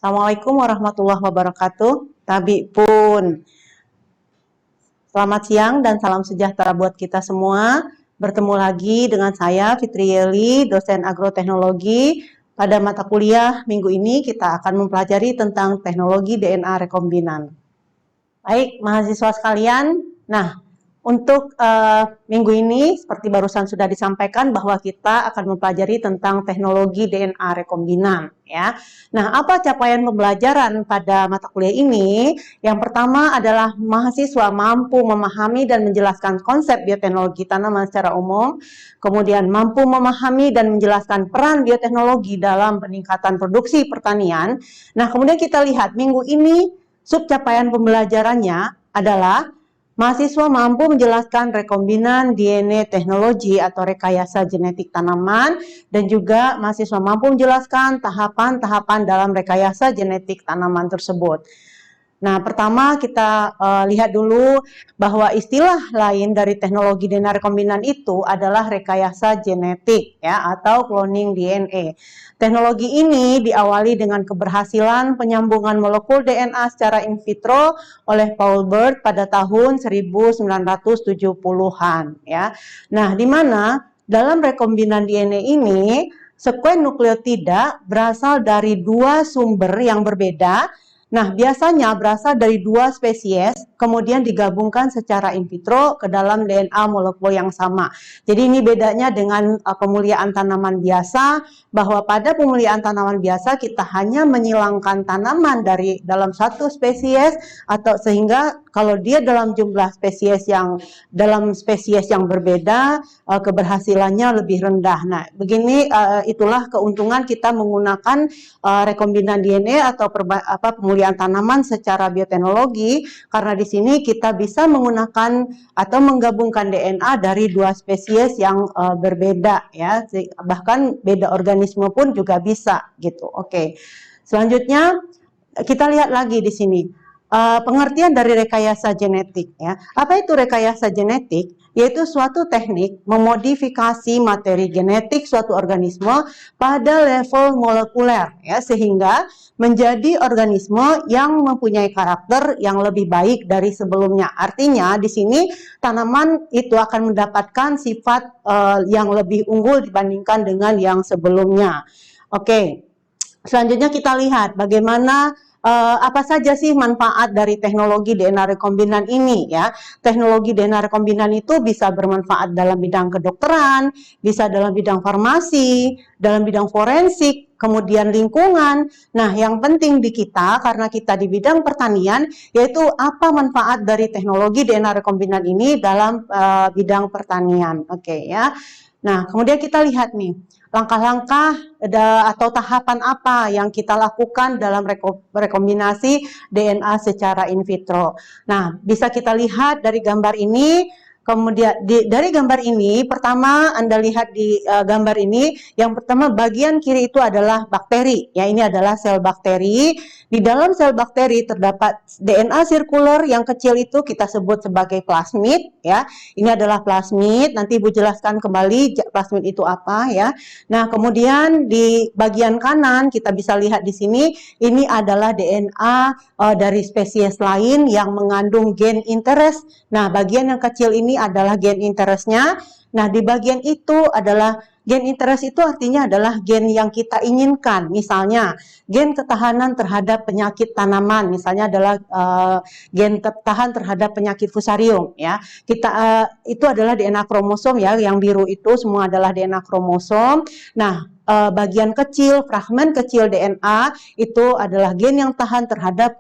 Assalamualaikum warahmatullahi wabarakatuh. Tabi pun. Selamat siang dan salam sejahtera buat kita semua. Bertemu lagi dengan saya Fitri Yeli, dosen agroteknologi. Pada mata kuliah minggu ini kita akan mempelajari tentang teknologi DNA rekombinan. Baik, mahasiswa sekalian. Nah, untuk minggu ini, seperti barusan sudah disampaikan bahwa kita akan mempelajari tentang teknologi DNA rekombinan. Ya. Nah, apa capaian pembelajaran pada mata kuliah ini? Yang pertama adalah mahasiswa mampu memahami dan menjelaskan konsep bioteknologi tanaman secara umum, kemudian mampu memahami dan menjelaskan peran bioteknologi dalam peningkatan produksi pertanian. Nah, kemudian kita lihat minggu ini subcapaian pembelajarannya adalah mahasiswa mampu menjelaskan rekombinan DNA teknologi atau rekayasa genetik tanaman, dan juga mahasiswa mampu menjelaskan tahapan-tahapan dalam rekayasa genetik tanaman tersebut. Nah, pertama kita lihat dulu bahwa istilah lain dari teknologi DNA rekombinan itu adalah rekayasa genetik ya atau cloning DNA. Teknologi ini diawali dengan keberhasilan penyambungan molekul DNA secara in vitro oleh Paul Bert pada tahun 1970-an ya. Nah, di mana dalam rekombinan DNA ini sekuen nukleotida berasal dari dua sumber yang berbeda. Nah, biasanya berasal dari dua spesies, kemudian digabungkan secara in vitro ke dalam DNA molekul yang sama. Jadi ini bedanya dengan pemuliaan tanaman biasa, bahwa pada pemuliaan tanaman biasa kita hanya menyilangkan tanaman dari dalam satu spesies, atau sehingga kalau dia dalam jumlah spesies yang berbeda, keberhasilannya lebih rendah. Nah, begini itulah keuntungan kita menggunakan rekombinan DNA atau pemulihan tanaman secara bioteknologi, karena di sini kita bisa menggunakan atau menggabungkan DNA dari dua spesies yang berbeda ya, bahkan beda organisme pun juga bisa gitu. Oke. Selanjutnya kita lihat lagi di sini pengertian dari rekayasa genetik ya. Apa itu rekayasa genetik? Yaitu suatu teknik memodifikasi materi genetik suatu organisme pada level molekuler ya, sehingga menjadi organisme yang mempunyai karakter yang lebih baik dari sebelumnya. Artinya di sini tanaman itu akan mendapatkan sifat yang lebih unggul dibandingkan dengan yang sebelumnya. Oke. Selanjutnya kita lihat bagaimana apa saja sih manfaat dari teknologi DNA rekombinan ini ya. Teknologi DNA rekombinan itu bisa bermanfaat dalam bidang kedokteran, bisa dalam bidang farmasi, dalam bidang forensik, kemudian lingkungan. Nah, yang penting di kita, karena kita di bidang pertanian, yaitu apa manfaat dari teknologi DNA rekombinan ini dalam bidang pertanian. Oke ya. Nah, kemudian kita lihat nih, langkah-langkah atau tahapan apa yang kita lakukan dalam rekombinasi DNA secara in vitro. Nah, bisa kita lihat dari gambar ini. Kemudian dari gambar ini, pertama Anda lihat di gambar ini, yang pertama bagian kiri itu adalah bakteri. Ya, ini adalah sel bakteri. Di dalam sel bakteri terdapat DNA sirkuler yang kecil itu kita sebut sebagai plasmid. Ya, ini adalah plasmid. Nanti Ibu jelaskan kembali plasmid itu apa ya. Nah, kemudian di bagian kanan kita bisa lihat di sini, ini adalah DNA dari spesies lain yang mengandung gen interest. Nah, bagian yang kecil ini adalah gen interestnya. Nah, di bagian itu adalah gen interest, itu artinya adalah gen yang kita inginkan. Misalnya, gen ketahanan terhadap penyakit tanaman, misalnya adalah gen tahan terhadap penyakit fusarium ya. Itu adalah DNA kromosom ya, yang biru itu semua adalah DNA kromosom. Nah, bagian kecil, fragmen kecil DNA itu adalah gen yang tahan terhadap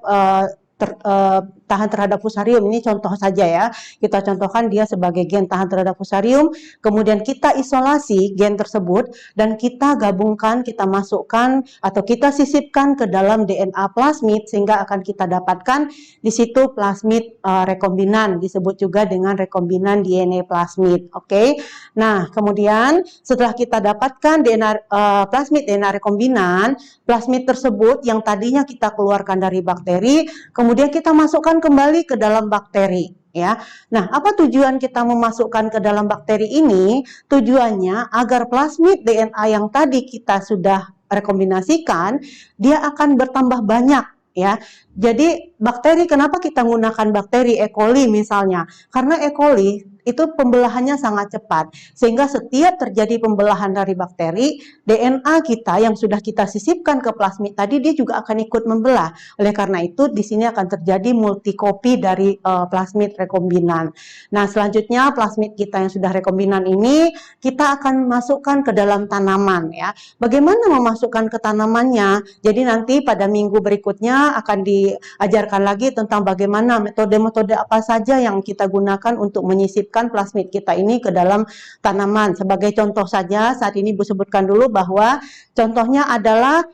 tahan terhadap fusarium. Ini contoh saja ya, kita contohkan dia sebagai gen tahan terhadap fusarium, kemudian kita isolasi gen tersebut dan kita gabungkan, kita masukkan atau kita sisipkan ke dalam DNA plasmid, sehingga akan kita dapatkan di situ plasmid rekombinan, disebut juga dengan rekombinan DNA plasmid. Oke. Nah, kemudian setelah kita dapatkan DNA plasmid DNA rekombinan, plasmid tersebut yang tadinya kita keluarkan dari bakteri, kemudian kita masukkan kembali ke dalam bakteri ya. Nah, apa tujuan kita memasukkan ke dalam bakteri ini? Tujuannya agar plasmid DNA yang tadi kita sudah rekombinasikan, dia akan bertambah banyak ya. Jadi bakteri, kenapa kita menggunakan bakteri E. coli misalnya? Karena E. coli itu pembelahannya sangat cepat, sehingga setiap terjadi pembelahan dari bakteri, DNA kita yang sudah kita sisipkan ke plasmid tadi, dia juga akan ikut membelah. Oleh karena itu, di sini akan terjadi multikopi dari plasmid rekombinan. Nah, selanjutnya plasmid kita yang sudah rekombinan ini, kita akan masukkan ke dalam tanaman ya. Bagaimana memasukkan ke tanamannya? Jadi nanti pada minggu berikutnya akan diajarkan lagi tentang bagaimana metode-metode apa saja yang kita gunakan untuk menyisipkan plasmid kita ini ke dalam tanaman. Sebagai contoh saja, saat ini Bu sebutkan dulu bahwa contohnya adalah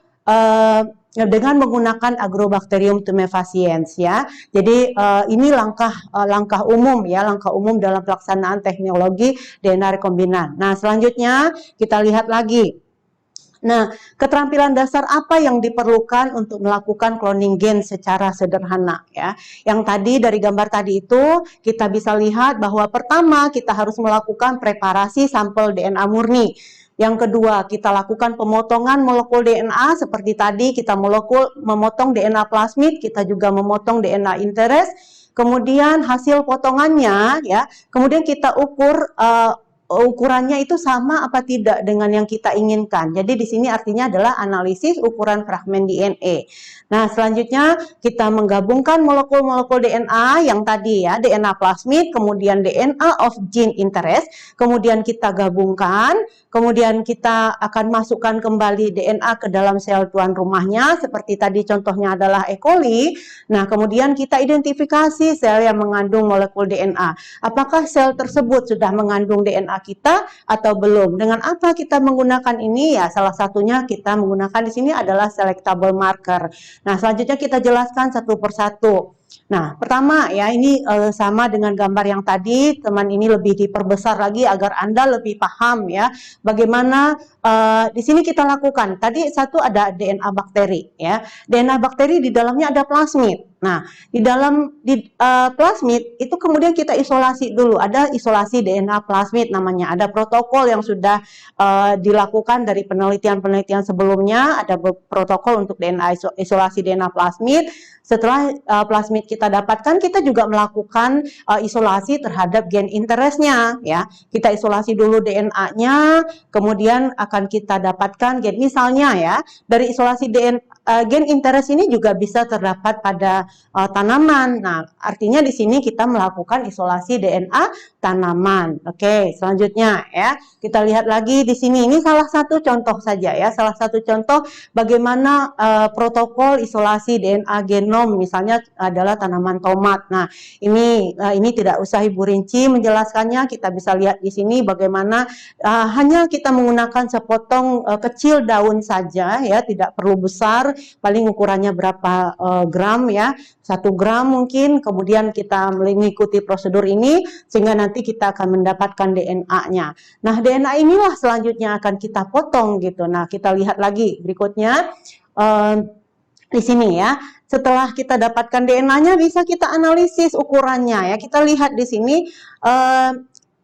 dengan menggunakan Agrobacterium tumefaciens ya. Jadi ini langkah umum ya, langkah umum dalam pelaksanaan teknologi DNA rekombinan. Nah, selanjutnya kita lihat lagi. Nah, keterampilan dasar apa yang diperlukan untuk melakukan cloning gen secara sederhana ya? Yang tadi dari gambar tadi itu kita bisa lihat bahwa pertama kita harus melakukan preparasi sampel DNA murni. Yang kedua, kita lakukan pemotongan molekul DNA seperti tadi kita memotong DNA plasmid, kita juga memotong DNA interest. Kemudian hasil potongannya ya, kemudian kita ukur ukurannya itu sama apa tidak dengan yang kita inginkan. Jadi di sini artinya adalah analisis ukuran fragmen DNA. Nah, selanjutnya kita menggabungkan molekul-molekul DNA yang tadi ya, DNA plasmid, kemudian DNA of gene interest, kemudian kita gabungkan, kemudian kita akan masukkan kembali DNA ke dalam sel tuan rumahnya, seperti tadi contohnya adalah E. coli. Nah, kemudian kita identifikasi sel yang mengandung molekul DNA. Apakah sel tersebut sudah mengandung DNA kita atau belum? Dengan apa kita menggunakan ini? Ya, salah satunya kita menggunakan di sini adalah selectable marker. Nah, selanjutnya kita jelaskan satu persatu. Nah, pertama ya, ini sama dengan gambar yang tadi, teman ini lebih diperbesar lagi agar Anda lebih paham ya bagaimana di sini kita lakukan. Tadi satu ada DNA bakteri ya. DNA bakteri di dalamnya ada plasmid. Nah, di dalam plasmid itu kemudian kita isolasi dulu. Ada isolasi DNA plasmid namanya. Ada protokol yang sudah dilakukan dari penelitian-penelitian sebelumnya. Ada protokol untuk isolasi DNA plasmid. Setelah plasmid kita dapatkan, kita juga melakukan isolasi terhadap gen interestnya ya. Kita isolasi dulu DNA-nya, kemudian akan kita dapatkan gen, misalnya ya, dari isolasi gen interest ini juga bisa terdapat pada tanaman. Nah, artinya di sini kita melakukan isolasi DNA tanaman. Oke, selanjutnya ya, kita lihat lagi di sini. Ini salah satu contoh saja ya, salah satu contoh bagaimana protokol isolasi DNA genom, misalnya adalah tanaman tomat. Nah, ini tidak usah Ibu rinci menjelaskannya. Kita bisa lihat di sini bagaimana hanya kita menggunakan sepotong kecil daun saja ya, tidak perlu besar, paling ukurannya berapa gram ya, 1 gram mungkin. Kemudian kita mengikuti prosedur ini sehingga nanti kita akan mendapatkan DNA-nya. Nah, DNA inilah selanjutnya akan kita potong gitu. Nah, kita lihat lagi berikutnya di sini ya. Setelah kita dapatkan DNA-nya, bisa kita analisis ukurannya ya. Kita lihat di sini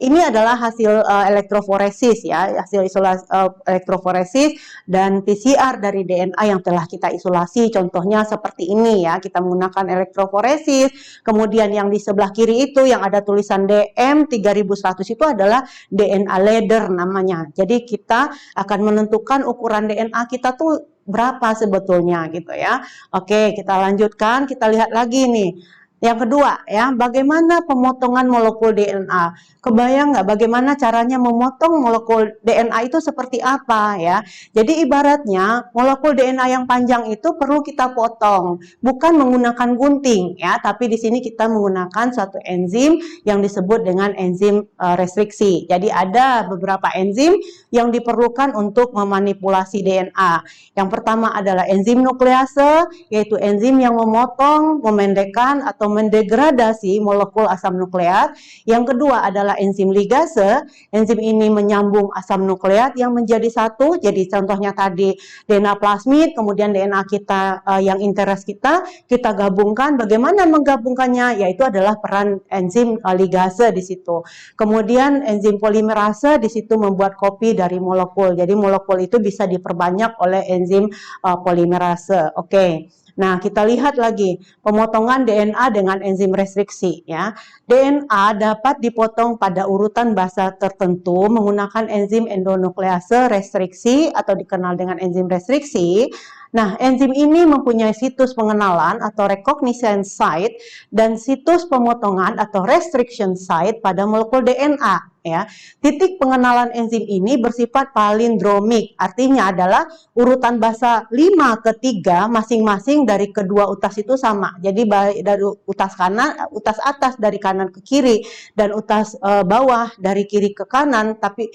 ini adalah hasil elektroforesis ya, hasil isolasi elektroforesis dan PCR dari DNA yang telah kita isolasi. Contohnya seperti ini ya, kita menggunakan elektroforesis. Kemudian yang di sebelah kiri itu yang ada tulisan DM 3100 itu adalah DNA ladder namanya. Jadi kita akan menentukan ukuran DNA kita tuh berapa sebetulnya gitu ya. Oke, kita lanjutkan, kita lihat lagi nih. Yang kedua ya, bagaimana pemotongan molekul DNA? Kebayang nggak bagaimana caranya memotong molekul DNA itu seperti apa ya? Jadi ibaratnya molekul DNA yang panjang itu perlu kita potong, bukan menggunakan gunting ya, tapi di sini kita menggunakan suatu enzim yang disebut dengan enzim restriksi. Jadi ada beberapa enzim yang diperlukan untuk memanipulasi DNA. Yang pertama adalah enzim nuklease, yaitu enzim yang memotong, memendekkan atau mendegradasi molekul asam nukleat. Yang kedua adalah enzim ligase. Enzim ini menyambung asam nukleat yang menjadi satu. Jadi contohnya tadi DNA plasmid, kemudian DNA kita yang interest kita gabungkan. Bagaimana menggabungkannya? Yaitu adalah peran enzim ligase di situ. Kemudian enzim polimerase di situ membuat kopi dari molekul. Jadi molekul itu bisa diperbanyak oleh enzim polimerase. Oke. Nah, kita lihat lagi pemotongan DNA dengan enzim restriksi ya. DNA dapat dipotong pada urutan basa tertentu menggunakan enzim endonuklease restriksi atau dikenal dengan enzim restriksi. Nah, enzim ini mempunyai situs pengenalan atau recognition site dan situs pemotongan atau restriction site pada molekul DNA ya. Titik pengenalan enzim ini bersifat palindromik, artinya adalah urutan basa 5 ke 3 masing-masing dari kedua utas itu sama. Jadi dari utas kanan, utas atas dari kanan ke kiri dan utas bawah dari kiri ke kanan, tapi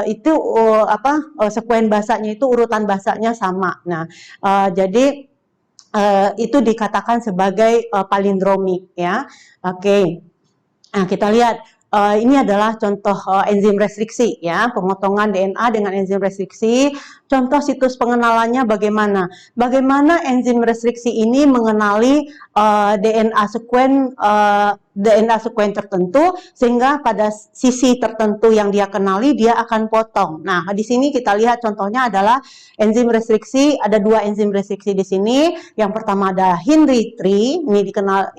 itu sekuen basanya itu urutan basanya sama. Nah, jadi itu dikatakan sebagai palindromik ya. Oke. Nah, kita lihat ini adalah contoh enzim restriksi ya, pemotongan DNA dengan enzim restriksi. Contoh situs pengenalannya bagaimana? Bagaimana enzim restriksi ini mengenali DNA sekuen tertentu sehingga pada sisi tertentu yang dia kenali dia akan potong. Nah, di sini kita lihat contohnya adalah enzim restriksi. Ada dua enzim restriksi di sini. Yang pertama ada Hindri3,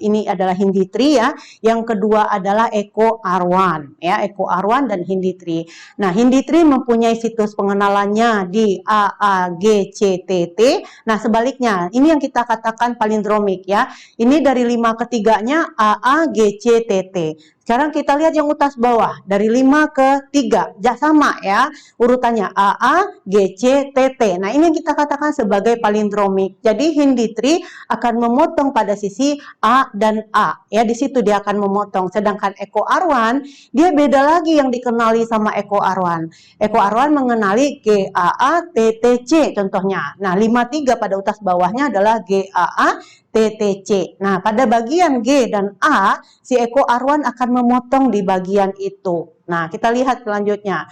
ini adalah Hindri3 ya. Yang kedua adalah EcoR1 ya, EcoR1 dan Hindri3. Nah, Hindri3 mempunyai situs pengenalannya di AAGCTT. Nah, sebaliknya ini yang kita katakan palindromik ya. Ini dari 5 ke 3-nya AAGCTT. Sekarang kita lihat yang utas bawah dari 5 ke 3, sama ya urutannya AAGCTT. Nah, ini yang kita katakan sebagai palindromik. Jadi Hindri3 akan memotong pada sisi A dan A ya, di situ dia akan memotong. Sedangkan EcoR1 dia beda lagi yang dikenali sama EcoR1. EcoR1 mengenali GAATTC contohnya. Nah, 53 pada utas bawahnya adalah GAATTC. Nah, pada bagian G dan A si EcoR1 akan memotong di bagian itu. Nah, kita lihat selanjutnya.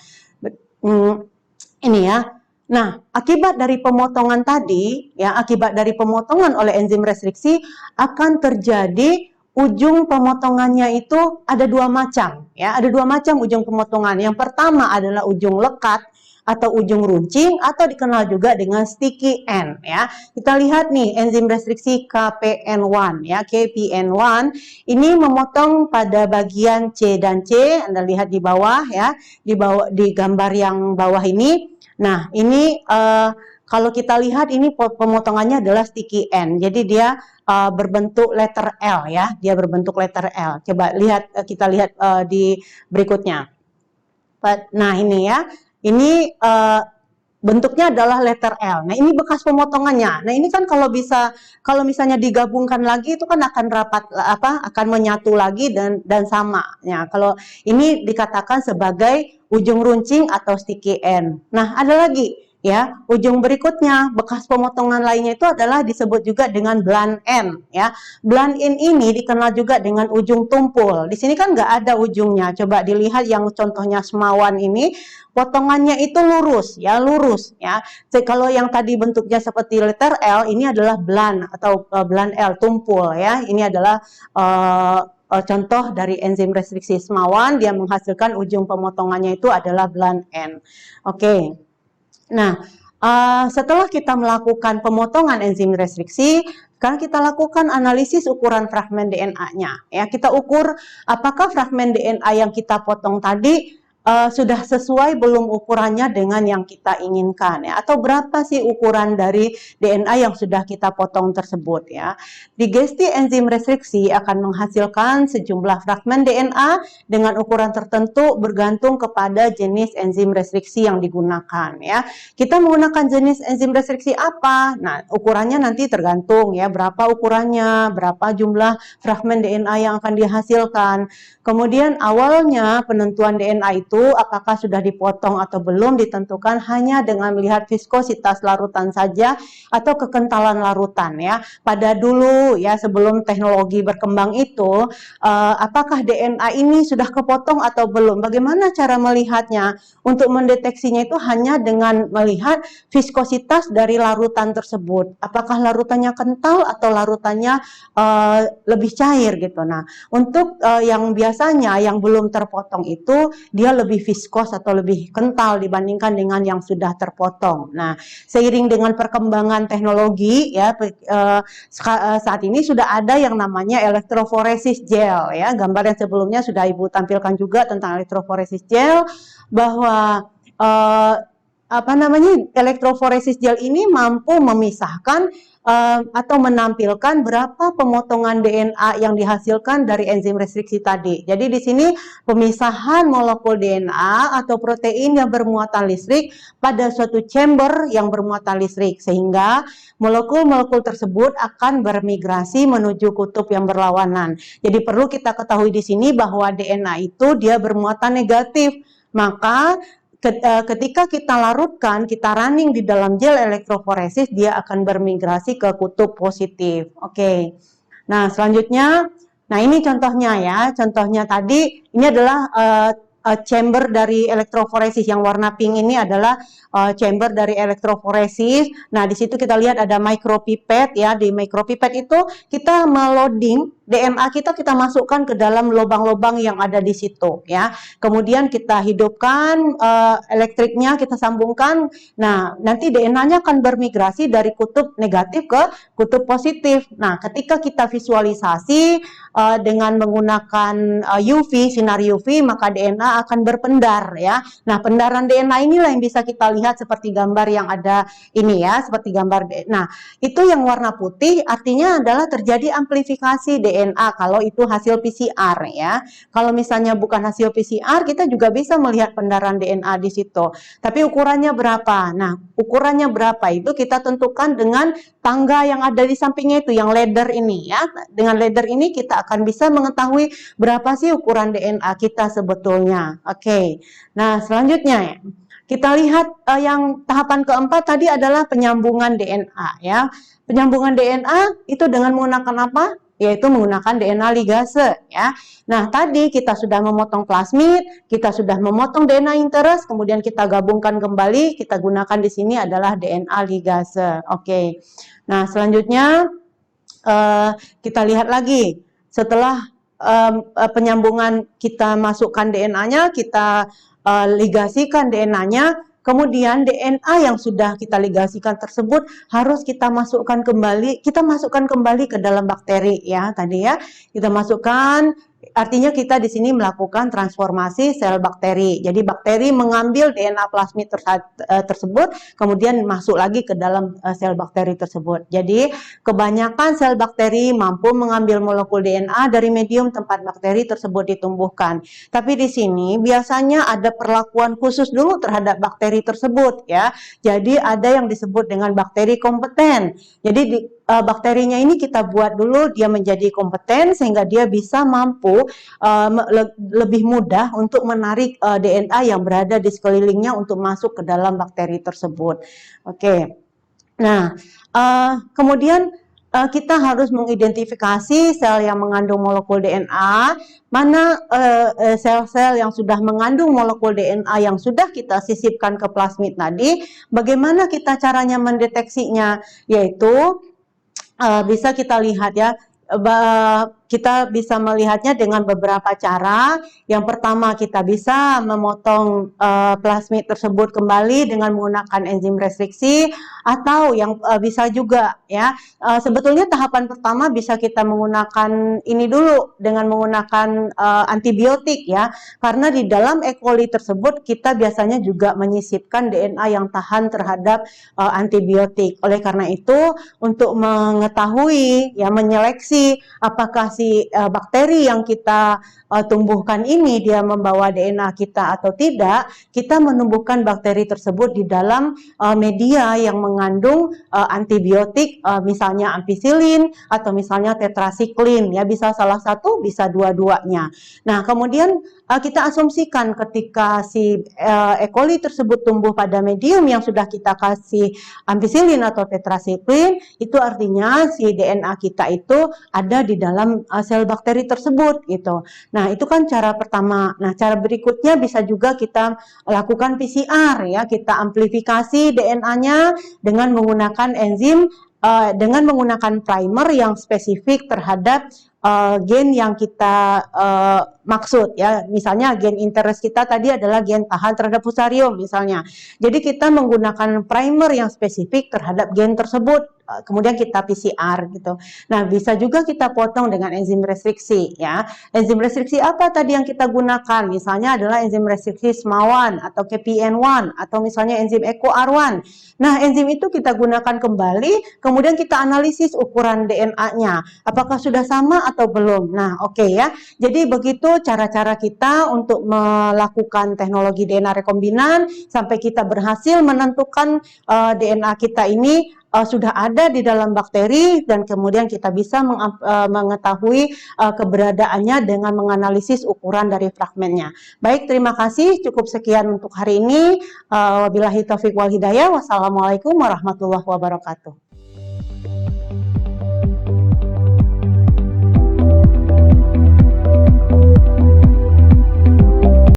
Ini ya. Nah, akibat dari pemotongan tadi, ya, akibat dari pemotongan oleh enzim restriksi akan terjadi ujung pemotongannya itu ada dua macam, ya, ada dua macam ujung pemotongan. Yang pertama adalah ujung lekat atau ujung runcing atau dikenal juga dengan sticky end ya. Kita lihat nih enzim restriksi KPN1 ya, KPN1 ini memotong pada bagian C dan C. Anda lihat di bawah ya, di gambar yang bawah ini. Nah, ini kalau kita lihat ini pemotongannya adalah sticky end. Jadi dia berbentuk letter L ya, dia berbentuk letter L. Coba lihat, kita lihat di berikutnya. Nah, ini ya. Ini bentuknya adalah letter L. Nah, ini bekas pemotongannya. Nah, ini kan kalau misalnya digabungkan lagi itu kan akan rapat akan menyatu lagi dan sama. Ya, kalau ini dikatakan sebagai ujung runcing atau sticky end. Nah, ada lagi ya, ujung berikutnya bekas pemotongan lainnya itu adalah disebut juga dengan blunt end ya. Blunt end ini dikenal juga dengan ujung tumpul. Di sini kan nggak ada ujungnya. Coba dilihat yang contohnya semawan ini, potongannya itu lurus ya, lurus ya. Kalau yang tadi bentuknya seperti letter L, ini adalah blunt atau blunt L, tumpul ya. Ini adalah contoh dari enzim restriksi semawan, dia menghasilkan ujung pemotongannya itu adalah blunt end. Oke. Nah, setelah kita melakukan pemotongan enzim restriksi, sekarang kita lakukan analisis ukuran fragmen DNA-nya. Ya, kita ukur apakah fragmen DNA yang kita potong tadi sudah sesuai belum ukurannya dengan yang kita inginkan ya, atau berapa sih ukuran dari DNA yang sudah kita potong tersebut ya. Digesti enzim restriksi akan menghasilkan sejumlah fragmen DNA dengan ukuran tertentu bergantung kepada jenis enzim restriksi yang digunakan ya. Kita menggunakan jenis enzim restriksi apa? Nah, ukurannya nanti tergantung ya, berapa ukurannya, berapa jumlah fragmen DNA yang akan dihasilkan. Kemudian awalnya penentuan DNA itu itu apakah sudah dipotong atau belum ditentukan hanya dengan melihat viskositas larutan saja atau kekentalan larutan ya. Pada dulu ya sebelum teknologi berkembang itu apakah DNA ini sudah kepotong atau belum? Bagaimana cara melihatnya? Untuk mendeteksinya itu hanya dengan melihat viskositas dari larutan tersebut. Apakah larutannya kental atau larutannya lebih cair gitu. Nah, untuk yang biasanya yang belum terpotong itu dia lebih viskos atau lebih kental dibandingkan dengan yang sudah terpotong. Nah, seiring dengan perkembangan teknologi ya saat ini sudah ada yang namanya elektroforesis gel ya. Gambar yang sebelumnya sudah Ibu tampilkan juga tentang elektroforesis gel bahwa elektroforesis gel ini mampu memisahkan atau menampilkan berapa pemotongan DNA yang dihasilkan dari enzim restriksi tadi. Jadi di sini pemisahan molekul DNA atau protein yang bermuatan listrik pada suatu chamber yang bermuatan listrik sehingga molekul-molekul tersebut akan bermigrasi menuju kutub yang berlawanan. Jadi perlu kita ketahui di sini bahwa DNA itu dia bermuatan negatif. Maka ketika kita larutkan, kita running di dalam gel elektroforesis, dia akan bermigrasi ke kutub positif. Oke. Nah, selanjutnya, nah ini contohnya ya. Contohnya tadi, ini adalah chamber dari elektroforesis. Yang warna pink ini adalah chamber dari elektroforesis. Nah, di situ kita lihat ada micropipette ya. Di micropipette itu kita meloading DNA kita masukkan ke dalam lubang-lubang yang ada di situ ya. Kemudian kita hidupkan elektriknya, kita sambungkan. Nah, nanti DNA-nya akan bermigrasi dari kutub negatif ke kutub positif. Nah, ketika kita visualisasi dengan menggunakan UV, sinar UV, maka DNA akan berpendar ya. Nah, pendaran DNA inilah yang bisa kita lihat seperti gambar yang ada ini ya, seperti gambar. Nah, itu yang warna putih artinya adalah terjadi amplifikasi DNA kalau itu hasil PCR ya. Kalau misalnya bukan hasil PCR, kita juga bisa melihat pendaran DNA di situ. Tapi ukurannya berapa? Nah, ukurannya berapa itu kita tentukan dengan tangga yang ada di sampingnya itu, yang ladder ini ya. Dengan ladder ini kita akan bisa mengetahui berapa sih ukuran DNA kita sebetulnya. Oke. Nah, selanjutnya ya. Kita lihat yang tahapan keempat tadi adalah penyambungan DNA ya. Penyambungan DNA itu dengan menggunakan apa? Yaitu menggunakan DNA ligase ya. Nah, tadi kita sudah memotong plasmid, kita sudah memotong DNA interest, kemudian kita gabungkan kembali, kita gunakan di sini adalah DNA ligase. Oke. Nah, selanjutnya kita lihat lagi setelah penyambungan kita masukkan DNA-nya, kita ligasikan DNA-nya, kemudian DNA yang sudah kita ligasikan tersebut harus kita masukkan kembali ke dalam bakteri ya tadi ya. Kita masukkan, artinya kita di sini melakukan transformasi sel bakteri. Jadi bakteri mengambil DNA plasmid tersebut kemudian masuk lagi ke dalam sel bakteri tersebut. Jadi kebanyakan sel bakteri mampu mengambil molekul DNA dari medium tempat bakteri tersebut ditumbuhkan. Tapi di sini biasanya ada perlakuan khusus dulu terhadap bakteri tersebut ya. Jadi ada yang disebut dengan bakteri kompeten. Jadi bakterinya ini kita buat dulu dia menjadi kompeten sehingga dia bisa mampu lebih mudah untuk menarik DNA yang berada di sekelilingnya untuk masuk ke dalam bakteri tersebut. Oke. Nah, kemudian kita harus mengidentifikasi sel yang mengandung molekul DNA, mana sel-sel yang sudah mengandung molekul DNA yang sudah kita sisipkan ke plasmid tadi, bagaimana kita caranya mendeteksinya, yaitu bisa kita lihat ya, kita bisa melihatnya dengan beberapa cara. Yang pertama kita bisa memotong plasmid tersebut kembali dengan menggunakan enzim restriksi, atau yang bisa juga ya sebetulnya tahapan pertama bisa kita menggunakan ini dulu dengan menggunakan antibiotik ya, karena di dalam E. coli tersebut kita biasanya juga menyisipkan DNA yang tahan terhadap antibiotik. Oleh karena itu untuk mengetahui ya, menyeleksi apakah si bakteri yang kita tumbuhkan ini dia membawa DNA kita atau tidak, kita menumbuhkan bakteri tersebut di dalam media yang mengandung antibiotik, misalnya ampicillin atau misalnya tetrasiklin, ya bisa salah satu, bisa dua-duanya. Nah, kemudian kita asumsikan ketika si E. coli tersebut tumbuh pada medium yang sudah kita kasih ampicillin atau tetrasiklin, itu artinya si DNA kita itu ada di dalam sel bakteri tersebut gitu. Nah, itu kan cara pertama. Nah, cara berikutnya bisa juga kita lakukan PCR ya, kita amplifikasi DNA-nya dengan menggunakan enzim dengan menggunakan primer yang spesifik terhadap gen yang kita maksud ya. Misalnya gen interest kita tadi adalah gen tahan terhadap fusarium misalnya. Jadi kita menggunakan primer yang spesifik terhadap gen tersebut, kemudian kita PCR gitu. Nah, bisa juga kita potong dengan enzim restriksi ya. Enzim restriksi apa tadi yang kita gunakan? Misalnya adalah enzim restriksi SMA1 atau KPN1 atau misalnya enzim EcoR1. Nah, enzim itu kita gunakan kembali, kemudian kita analisis ukuran DNA-nya. Apakah sudah sama atau belum? Nah, oke ya. Jadi begitu cara-cara kita untuk melakukan teknologi DNA rekombinan sampai kita berhasil menentukan DNA kita ini sudah ada di dalam bakteri dan kemudian kita bisa mengetahui keberadaannya dengan menganalisis ukuran dari fragmennya. Baik, terima kasih. Cukup sekian untuk hari ini. Wabillahi taufiq wal hidayah. Wassalamualaikum warahmatullahi wabarakatuh.